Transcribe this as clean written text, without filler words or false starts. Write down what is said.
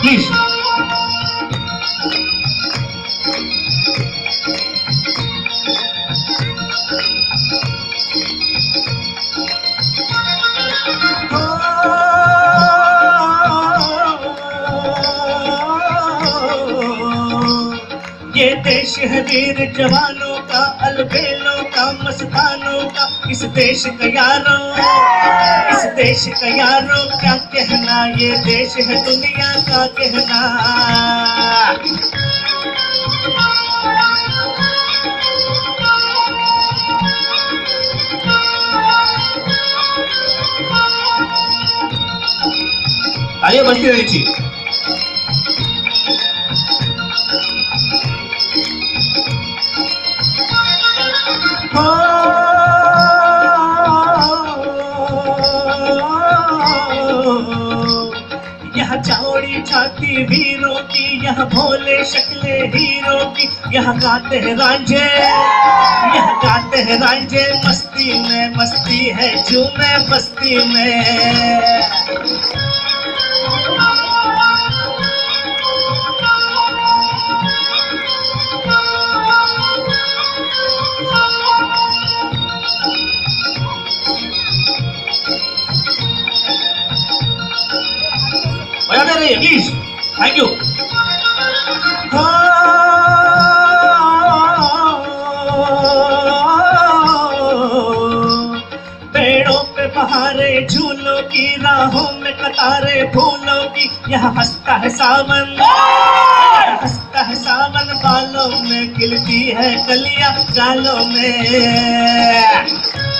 Please. ये देश है वीर जवानों का, अलबेलों का, मस्तानों का। इस देश का यारों, इस देश का यारों क्या कहना, ये देश है दुनिया का कहना। आइए बजती रही थी। यह चौड़ी छाती वीरों की, यह भोले शक्ले हीरों की। यह गाते हैं रांझे, यह गाते हैं रांझे मस्ती में, मस्ती है झूमे बस्ती में। बजाते रहिए प्लीज। Thank you. पेड़ों पे बहारे झूलों की, राहों में कतारे फूलों की। यह हंसता है सावन, हंसता है सावन, बालों में खिलती है कलियां गालों में।